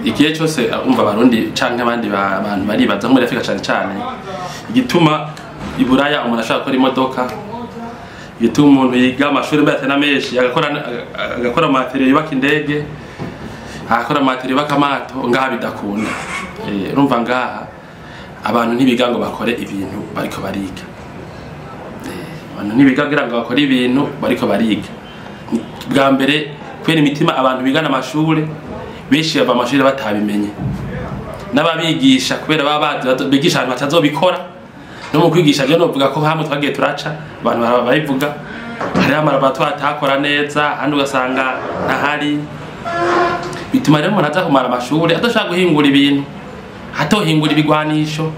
igihe cyose umva abarundi canke abandi abantu baribaza muri Afrika cyane igituma iburaya umuntu ashaka gukora imodoka, igituma umuntu yiga amashuri mbere atena menshi agakora material yubaka indege, agakora material yubaka amato, ngaha bidakunda. Urumva ngaha abantu ntibiga ngo bakore ibintu bariko bariga. Abantu ntibiga kugira ngo bakore ibintu bariko bariga. Bwa mbere kwera imitima abantu bigana amashuri benshi bava amashuri batabimenye, n'ababigisha kubera baba bigisha abantu batazobikora. No mu kwigisha byo novuga ko hamwe twagiye turaca abantu barabivuga, hari amarabatwa atakora neza handi ugasanga ntahari, bituma rero umuntu aza kumara amashuri adashaka guhingura ibintu, atohingura ibigwanisho,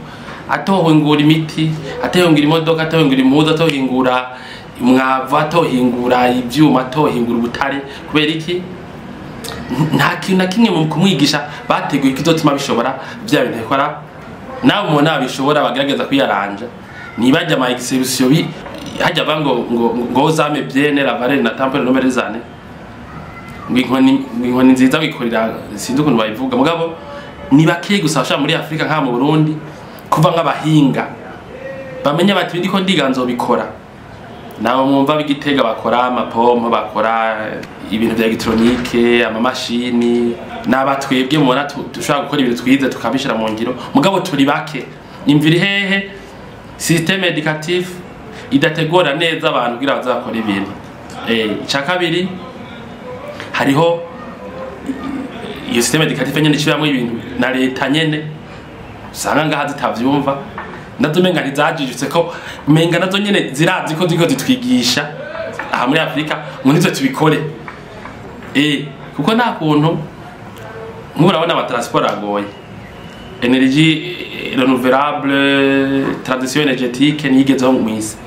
atohingura imiti, atohingura imodoka, atohingura impuzu, atohingura umwavu, atohingura ivyuma, atohingura ubutare. Kubera iki? Nta kintu na kimwe mu kumwigisha bateguye kizotuma bishobora bya bintu akora. Nawe umuntu abishobora bagerageza kwiyaranja, nibajya ama exception hajya ngo zame byene la valeur na temple no merizane, ngwinkoni nziza bikorera sinzi ukuntu bayivuga, mugabo nibakiye gusasha muri Afrika nka mu Burundi kuva nk'abahinga bamenya bati bindiko ndiganzo bikora. Nawe mwumva bigitega bakora amapompo, bakora ibintu vya electronique, ama machine, n'abatwebwe mubona dushaka gukora ibintu twize tukabishira mu ngiro, mugabo turi bake. Imviri hehe système éducatif idategura neza abantu kugira bazakora ibintu. Ica kabiri hariho iyo système éducatif nyene icibamwe ibintu na leta nyene usanga ngaha zitavyumva, nazo menga ntizajijutse ko menga nazo nyene zirazi ko ziko zitwigisha aha muri Afrika ngo nizo tubikore. Kuko nta kuntu murabona ama transport agoye, énergie renouvelable, transition énergétique nigezeho mu isi.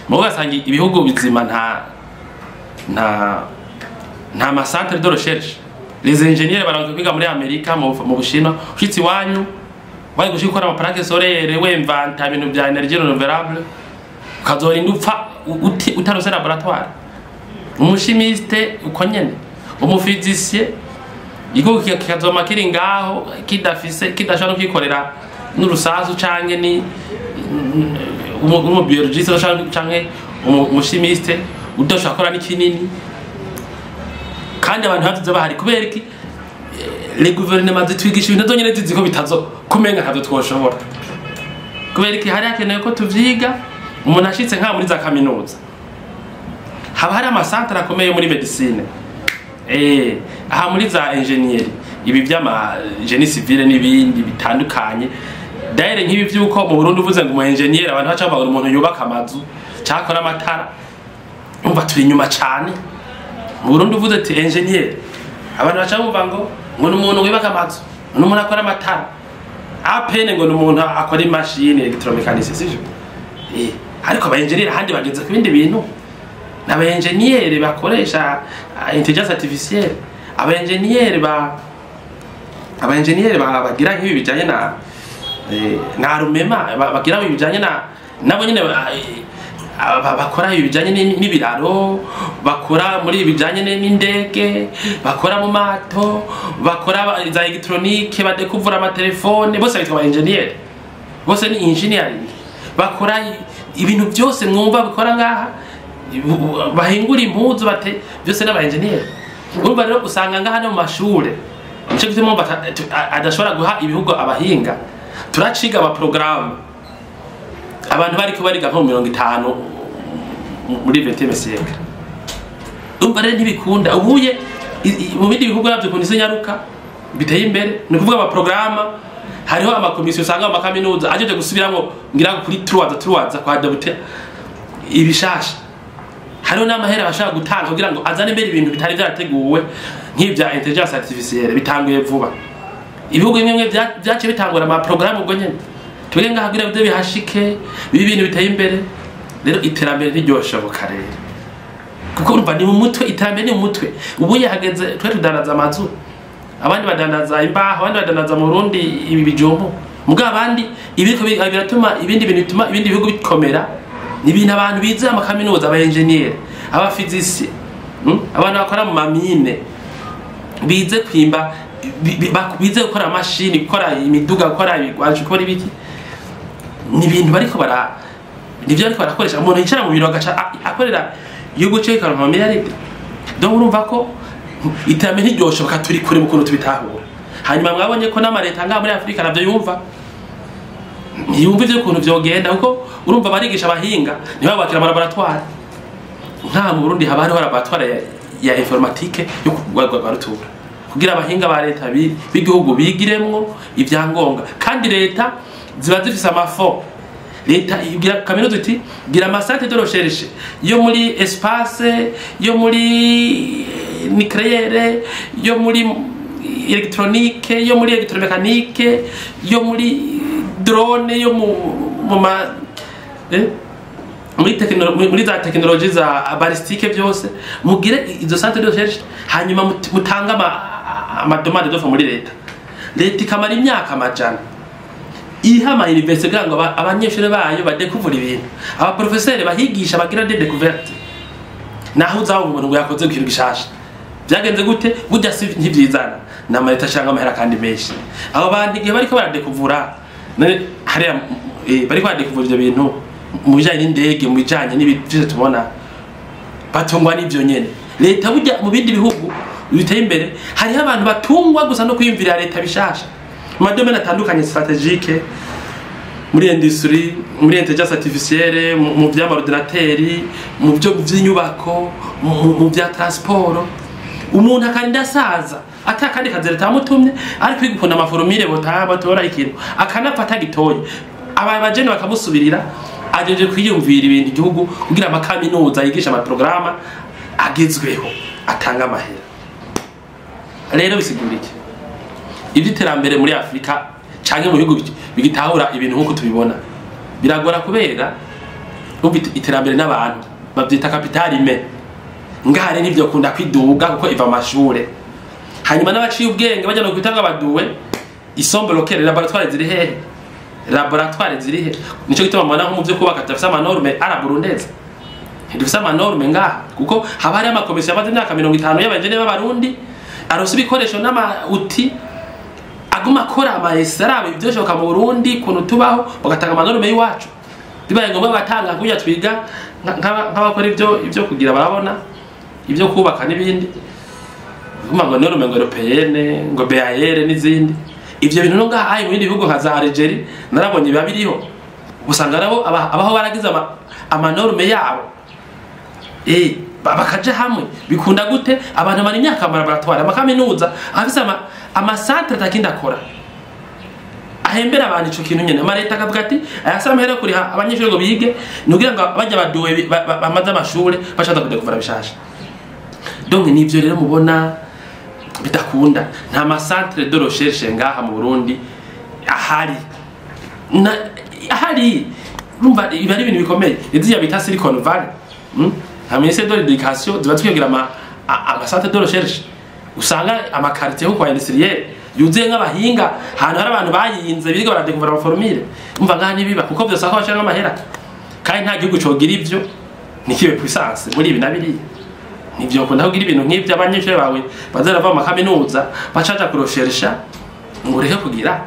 Mugasanga ibihugu bizima nta ma centre de recherche. Les ingénieurs barangiza kwiga muri Amerika mu Bushinwa, ushitsi wanyu bari gushikora ama plaque solaire wemvanta ibintu bya énergie renouvelable, ukazorinda upfa utarose laboratoire. Umushimiste uko nyene, umufizisye iko kikazoma kiri ngaho kidashaka kwikorera n'urusasu canke ni umubiologiste canke umushimiste udashaka gukora n'ikinini. Kandi abantu hatuze bahari kubera iki le gouvernement zitwigisha ibintu zonyene ziziko bitazo kumenga ntabyo twoshobora. Kubera iki hari hakenewe ko tuvyiga, umuntu ashitse nka muri za kaminuza haba hari amasantre akomeye muri medicine, aha muri za ingénieur, ibi by'ama génie civil n'ibindi bitandukanye. Daire nk'ibi byuko mu Burundi uvuze ngo mu ingénieur abantu baca bagura umuntu yubaka amazu cyakora amatara, umva turi nyuma cyane. Mu Burundi uvuze ati ingénieur abantu baca bumva ngo n'umuntu wibaka amazu, n'umuntu akora amatara, apene ngo n'umuntu akora imashini electromécanique, sivyo? Ariko aba ingénieur handi bageze ku bindi bintu, n'aba ingénieur bakoresha intelligence artificielle, aba ingénieur bagira nk'ibi bijanye na rumema, bagira ibi bijanye nabo nyene bakora ibijanye n'ibiraro, bakora muri ibijanye n'indege, bakora mu mato, bakora za electronique, badekuvura ama telefone, bose bitwa ingénieur, bose ni engineering. Bakora ibintu byose mwumva bikora ngaha, bahingura impuzu bate byose n'aba ingénieur. Urumva rero usanga ngaha no mu mashure nico gituma adashobora guha ibihugu abahinga. Turaciga ama programme abantu bariko bariga nko 50 muri 20e siècle. Umva rero ntibikunda ubuye mu bindi bihugu navyo kundise nyaruka biteye imbere, ni kuvuga ama programme hariho ama komisiyo usanga mu kaminuza ajeje gusubiramwo ngira kuri truwaza kwa dabute ibishasha. Hariho n'amahera bashaka gutanga kugira ngo azane imbere ibintu bitari byateguwe nk'ibya intelligence artificielle bitanguye vuba. Ibihugu bimwe byaciye bitangura ama programme ubwo nyene twege ngaha kugira byo bihashike bibi bintu biteye imbere. Rero iterambere ntiryoshoboka rero kuko urumva ni mu mutwe, iterambere ni mu mutwe. Ubu yahageze twe tudandaza amazu, abandi badandaza imbaho, abandi badandaza mu Burundi ibi bijombo, muga abandi ibiko biratuma ibindi bintu bituma ibindi bihugu bikomera. Ni ibintu abantu bize ama kaminuza, aba ingénieur, aba physicien, abantu bakora mu mamine bize kwimba bize gukora amashini, gukora imiduga, gukora ibigwaje, gukora ibiki, ni ibintu bariko nivyo ariko barakoresha. Umuntu yicara mu biro agaca akorera igihugu cyo ikaronka miliyaride. Donc urumva ko iterambere ntiryoshoboka turi kure mu kuntu tubitahura. Hanyuma mwabonye ko n'amareta ngaha muri Afrika navyo yumva ivyo kuntu vyogenda, kuko urumva barigisha abahinga ntibabakira mu laboratoire. Nta mu Burundi haba hariho laboratoire ya informatique yo kugwa rutura, kugira abahinga ba leta b'igihugu bigiremwo ivyangombwa. Kandi leta ziba zifise amafo. Leta igira kaminuza iti gira amasantre de recherche yo muri espace, yo muri nucléaire, yo muri électronique, yo muri électromécanique, yo muri drone, yo muri za technologie za ballistique byose mugire izo centre de recherche, hanyuma mutanga ama demande d'offre muri leta. Leta ikamara imyaka amajana ihama université kugira ngo abanyeshuri bayo badekuvura ibintu, aba professeur bahigisha bagira de découverte. Naho uzaho umuntu ngo yakoze ikintu gishasha byagenze gute burya si ntivyizana na leta cyangwa amahera kandi menshi. Abo bandi gihe bariko baradekuvura hariya bariko baradekuvura ibyo bintu mu bijanye n'indege, mu bijanye n'ibyo tubona batungwa n'ivyo nyene. Leta burya mu bindi bihugu biteye imbere hariho abantu batungwa gusa no kwiyumvira leta bishasha mu madomene atandukanye stratégique, muri industrie, muri intelligence artificielle, mu by'amaordinateri, mu byo by'inyubako, mu bya transport. Umuntu akarinda saza atakandi kazere tamutumye ari kwigukunda amaforumire batora ikintu akanapata gitoye, abajene bakamusubirira ajeje kwiyumvira ibintu igihugu kugira amakaminuza yigisha amaprograma agezweho atanga amahera. Rero bisigurike iby'iterambere muri Afrika canke mu bihugu bigitahura ibintu nkuko tubibona biragora, kubera iterambere n'abantu bavyita kapitali me ngare nivyo kunda kwiduga kuko iva amashure. Hanyuma n'abaciye ubwenge bajya no kwitanga baduwe isombe lokere laboratoire ziri hehe, laboratoire ziri he. Nico gituma mwana nko mu byo kubaka tafisa amanorme ara burundeze ntidufisa amanorme ngaha, kuko haba hari amakomisiyo amaze imyaka 50 y'abajene b'abarundi arose ibikoresho n'amauti aguma akora amaesarabe ivyoshoka mu Burundi kuntu tubaho bagatanga amanorme y'iwacu. Bibaye ngombwa batanga kuya twiga nk'abakora ivyo kugira barabona ivyo kubaka n'ibindi guma ngo norme ngo européenne ngo BAR n'izindi. Ivyo bintu no ngaha mu bindi bihugu nka za Algeria narabonye biba biriho, usanga nabo abaho baragize amanorme yabo bakaja hamwe. Bikunda gute abantu bari imyaka mu laboratoire amakaminuza afise amasantre atakinda akora ahembera abantu ico kintu nyene. Amareta akavuga ati ayasaba amahera kuriha abanyeshuri ngo bige nugira ngo bajya baduwe bamaze amashure bashaka kudekuvura bishasha. Donc nivyo rero mubona bidakunda. Nta masantre de recherche ngaha mu Burundi ahari rumva ibi ari ibintu bikomeye. Iziya bita Silicon Valley ha ministère de l'éducation ziba twigira amasantre de recherche, usanga amakartier kwa industriel yuzuye nk'abahinga hantu hari abantu bayinze biga baradekuvura amaformire. Umva ngaha nibiba kuko byose ko bashaka amahera, kandi nta gihugu cogira ivyo nikibe puissance muri ibi nabiri. Nivyo kunda kugira ibintu nk'ivyo abanyeshuri bawe bazarava mu kaminuza bacaja kurosheresha ngo reke kugira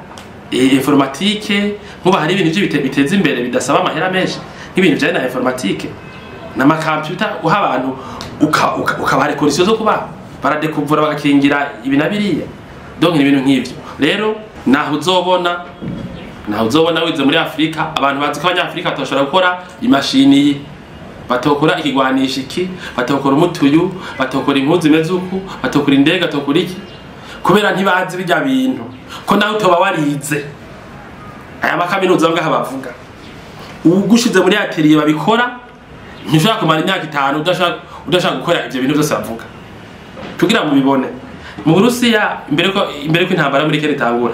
informatique. Nkuba hari ibintu byo biteza imbere bidasaba amahera menshi nk'ibintu bya informatique na computer uha abantu ukabare conditions zo kuba baradekuvura bagakingira ibi nabiriya. Donc ni ibintu nk'ivyo rero naho uzobona wize muri Afrika abantu bazi ko abanyafrika batoshobora gukora imashini, batokora ikigwanisha iki, batokora umutuyu, batokora impuzu imeze uku, batokora indege, batokora iki, kubera ntibazi bijya bintu ko nawe utoba warize. Aya makaminuza ngaha bavuga ugushize muri atelier babikora ntushaka kumara imyaka 5 udashaka gukora ivyo bintu byose bavuga kugira mu bibone. Mu Burusiya imbere ko intambara muri kere tangura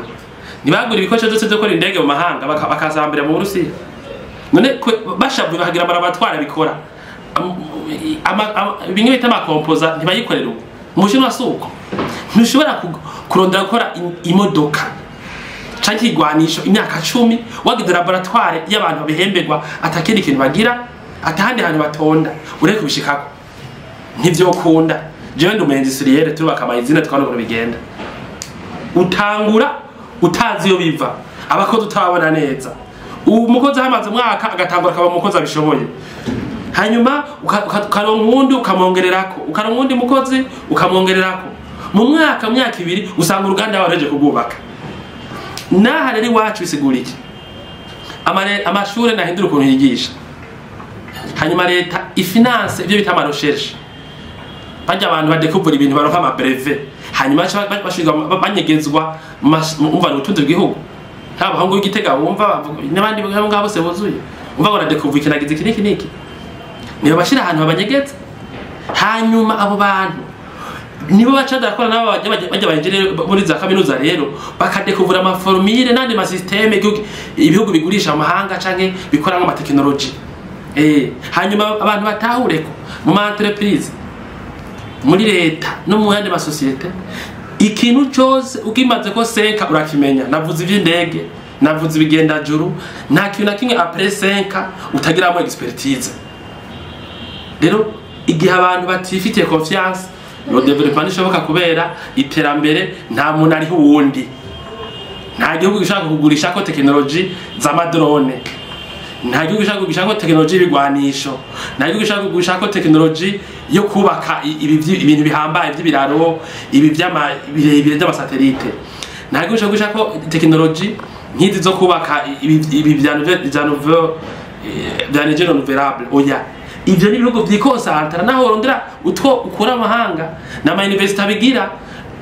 nibagura ibikoresho byose byo gukora indege mu mahanga bakazambira mu Burusiya. None bashavuye bahagira laboratoire bikora bimwe bita amakompoza ntibayikorera ubu Mushinwa suko ntushobora kurondera gukora imodoka canke igwanisho imyaka 10 wagize laboratoire y'abantu babihemberwa atakindi kintu bagira atahandi hantu batonda ureke kubishikako ntivyo kunda. Jewe ndi umuindustriel turubaka amazina twano bigenda utangura utazi iyo biva abakozi utababona neza umukozi hamaze umwaka agatangura akaba umukozi abishoboye hanyuma ukaronka uwundi ukamwongererako ukaronka uwundi mukozi ukamwongererako mu myaka 2 usanga uruganda wareje kububaka naha rero iwacu bisigura iki amashure nahindura ukuntu yigisha hanyuma leta ifinance ibyo bita amarecherche bajya abantu badekuvura ibintu baronka ama brevet hanyuma bashirwa banyegezwa umva n'utundi bw'igihugu haba hango igitega wumva n'abandi ngabo bose buzuye umva ngo nadekuvura ikinagize kiniki niyo bashira ahantu babanyegeza hanyuma abo bantu nibo bacadara kora nabo bajya banjire muri za kaminuza rero bakadekuvura ama formule nandi ma systeme ibihugu bigurisha amahanga canke bikora ngo technology hanyuma abantu batahureko mu ma entreprise muri leta no mu yandi ma societe ikintu cyose ukimaze ko senka urakimenya navuze ivy'indege navuze ibigenda juru nta kintu nakimwe après 5 utagiramo expertise rero igihe abantu batifitiye confiance no development ishoboka kubera iterambere nta muntu ari huwundi nta gihugu gishaka kugurisha ko technology za madrone nta gihugu gishaka kugurisha ko technology bigwanisho nta gihugu gishaka kugurisha ko technology yo kubaka ibintu bihambaye by'ibiraro ibi birebire by'amasatelite nta gihugu gishaka kugurisha ko technology nkizi zo kubaka ibi bya energy renouvelable oya ivyo ni ibihugu vyikonsantara naho urondera utwo ukura amahanga na ma university abigira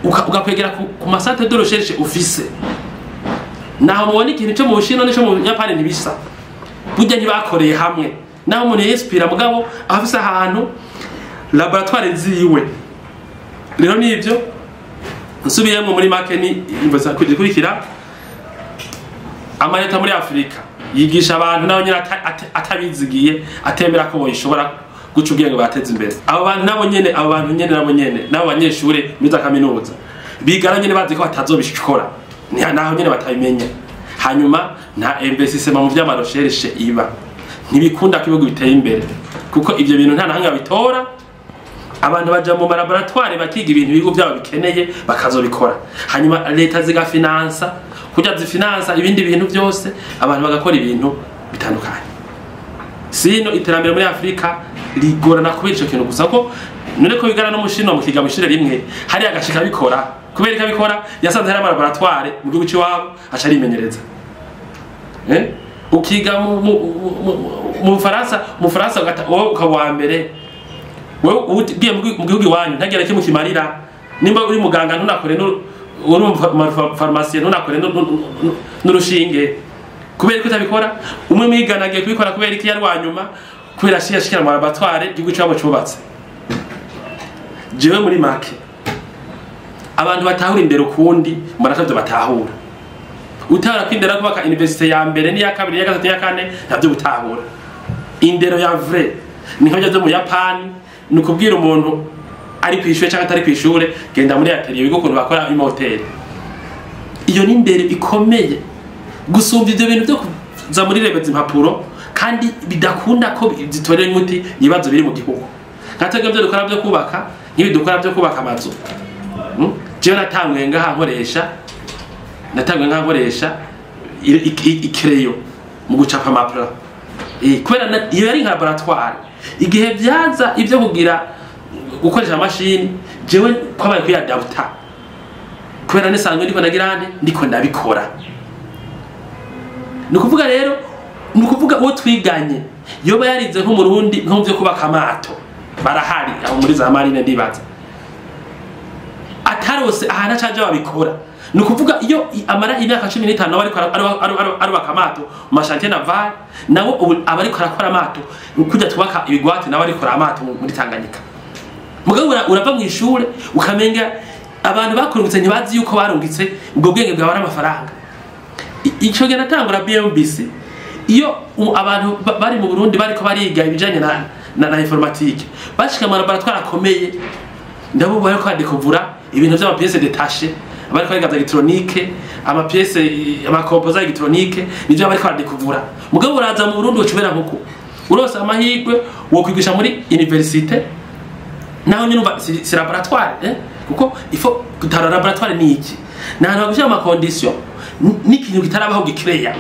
ugakwegera ku masate de recherche ufise naho mubona ikintu cyo mu Bushinwa n'icyo mu Japan ntibisa burya ntibakoreye hamwe naho umuntu yespira mugabo afise ahantu laboratoire nziwe rero nivyo nsubiyemo muri make ni imbaza kugikurikira amaleta muri Afrika yigisha abantu naho nyira atabizigiye atembera ko boyishobora guca ubwenge bateze imbere abo bantu nabo nyene nabo banyeshure muri za kaminuza bigara nyene bazi ko batazobishikora naho nyene batabimenya hanyuma nta investissement mu vy'amarecherche iba ntibikunda ko ibihugu biteye imbere kuko ivyo bintu nta nahanga bitora abantu baja mu laboratoire bakiga ibintu ibigo byabo bikeneye bakazobikora hanyuma leta zigafinansa kujya zifinansa ibindi bintu byose abantu bagakora ibintu bitandukanye sino iterambere muri Afrika rigorana kubera ico kintu gusa ko none ko bigara no mushino mu kiga mushire rimwe hari agashika bikora kubera ikabikora yasanze hari laboratoire mu gihugu cy'iwabo aca rimenyereza ukiga mu Faransa ukaba mbere wewe ugiye mu gihugu iwanyu ntagera kimwe kimarira nimba uri muganga ntunakore uri pharmacien ntunakore n'urushinge kubera ko utabikora umwe mwigana agiye kubikora kubera iki yarwanyuma kubera shikira mu laboratoire igihugu cyabo cyubatse jewe muri make abantu batahura indero kundi mbaratavyo batahura utara kwindera kubaka university ya mbere ni ya kabiri ya gatatu ya kane navyo gutahura indero ya vrai niho byo mu Japan nukubwira umuntu ari kwishure cyangwa atari kwishure genda muri atelier bigo kuntu bakora mu hotel iyo ni indero ikomeye gusumva ivyo bintu byo kuza muri rebezi impapuro kandi bidakunda ko zitorera umuti ibibazo biri mu gihugu ngatege byo dukora byo kubaka n'ibidukora byo kubaka amazu jewe natangwe ngaha nkoresha ikereyo mu gucapa amaplan kubera iyo yari nka laboratoire igihe byaza ibyo kugira gukoresha machine jewe kwabaye kuyadapta kubera nisanzwe ndiko nagirane ndiko ndabikora nukuvuga rero nukuvuga uwo twiganye yoba yarize nko mu Burundi nko mvyo kubaka amato barahari aho muri za marine ndibaza atarose ahana caje babikora nukuvuga iyo amara imyaka 15 nawe ariko akamato mashantier naval nawo abariko arakora amato kujya twaka ibigwate nawe ariko amato muri Tanganyika mugabo urava mu ishure ukamenga abantu bakurungitse ntibazi yuko barungitse ubwo bwenge bwa amafaranga ico gena tangura BMBC iyo abantu bari mu Burundi bariko bariga ibijanye na informatique bashika mu laboratoire akomeye ndabo bariko badekuvura ibintu by'ama pièces détachées bariko bariga electronique ama pièces ama composants electronique nivyo bariko badekuvura mugabo uraza mu Burundi ucubera nkuko urose amahirwe wo kwigisha muri université naho nyine si laboratoire kuko ifo gutara laboratoire ni iki nahantu bagushyira mu makondisiyo n'ikintu kitarabaho gikreya.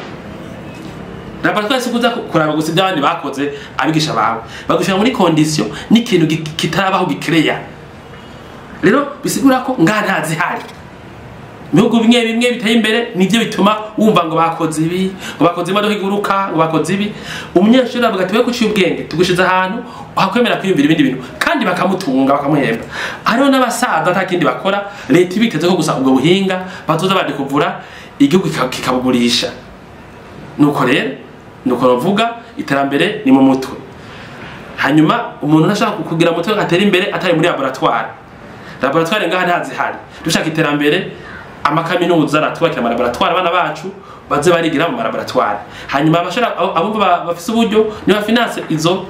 Laboratoire si kuza kuraba gusa iby'abandi bakoze abigisha bawe, bagushyira muri kondisiyo n'ikintu kitarabaho gikreya. Rero bisigura ko ntazi hari ibihugu bimwe bimwe biteye imbere nibyo bituma wumva ngo bakoze ibi, ngo bakoze imodoka iguruka, ngo bakoze ibi. Umunyeshuri avuga ati we kuciye ubwenge tugushiza ahantu hakwemera kwiyumvira ibindi bintu kandi bakamutunga bakamuhemba. Hariho n'abasaza atakindi bakora, leta ibiteze ko gusa ubwo buhinga batoza bandi kuvura igihugu kikabugurisha. Nuko rero nuko bavuga iterambere ni mu mutwe. Hanyuma umuntu nashaka kugira umutwe atera imbere atari muri laboratoire. Laboratoire ngaha ntazi hari. Dushaka iterambere amakaminuza aratwakira mu laboratoire abana bacu baze barigira mu laboratoire. Hanyuma abashaka abumva bafise uburyo ni bafinance izo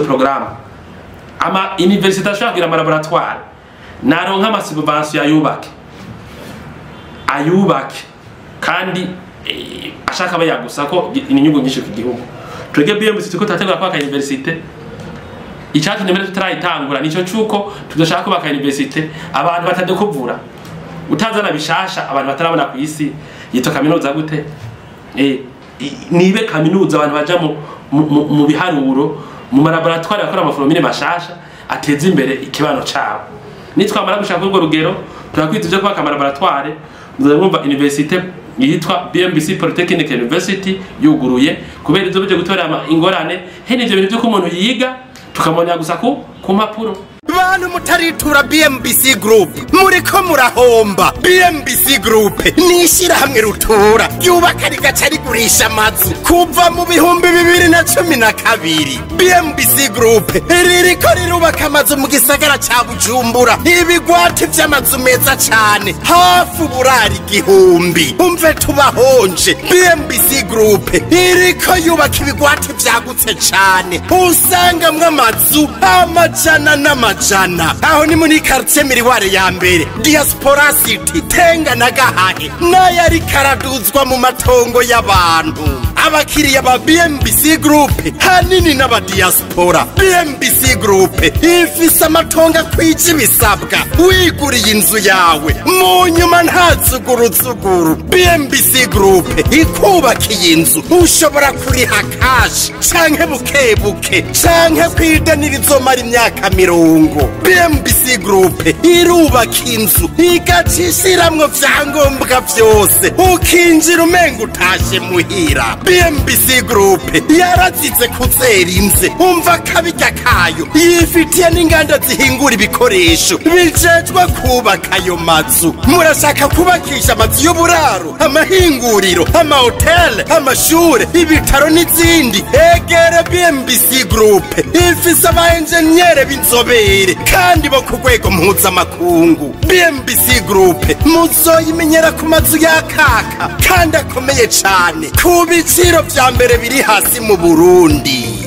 programme. Ama université ashaka kugira mu laboratoire. Naronka amasubvention ayubake. Kandi ashaka bayagusa ko inyungu nyinshi ku gihugu. Twege BMC tuko tategura kwa université. Icyatu nemere tutarayitangura nico cuko tudashaka kubaka université abantu batadekuvura. Utazana bishasha abantu batarabona ku isi yitwa kaminuza gute? Nibe kaminuza abantu baja mu biharuro mu laboratoire yakora amaforomine mashasha ateza imbere ikibano cabo. Nitwamara gushaka urwo rugero turakwituje kwa laboratoire muzamumva université yitwa BMBC Polytechnic University yuguruye kubera izo byo gutwara ingorane hene ivyo bintu byo kumuntu yiga tukamenya gusa ku mapuro. Bantu mutaritura BMBC Group muriko murahomba. BMBC Group nishira hamwe rutura yubaka rigaca rigurisha amazu kuva mu 2012. BMBC Group ririko rirubaka amazu mu gisagara ca Bujumbura, ibigwati vy'amazu meza cane hafu burari 1000. Umve tubahonje. BMBC Group iriko yubaka ibigwati vyagutse cane usanga mw'amazu amajana n'amajana. Aho ni muri quartier Miriware ya mbere, Diaspora City, Tenga na Gahahe, nayari karaduzwa mu matongo y'abantu. Abakiriya ba BMBC Group hanini n'aba diaspora. BMBC Group ifise amatongo kwije bisabwa wiguriye inzu yawe mu nyuma ntazuguruzuguru. BMBC Group ikubakiye inzu ushobora kuriha cash canke bukebuke canke kwidanirizo mara imyaka 50. BMBC Group irubaka inzu igacishiramwo vyangombwa vyose ukinjira umenga utashe muhira. BMBC Group yarazize kuzera inze umva kabirya kayo yifitiye n'inganda zihingura ibikoresho bijejwe kubaka ayo mazu. Murashaka kubakisha amazu y'uburaro, amahinguriro, amahoteli, amashure, ibitaro n'izindi? Egere BMBC Group ifise abaenjenyere b'inzobere kandi bo ku rwego mpuzamakungu. BMBC Group muzoyimenyera ku mazu yakaka kandi akomeye cane ku biciro vya mbere biri hasi mu Burundi.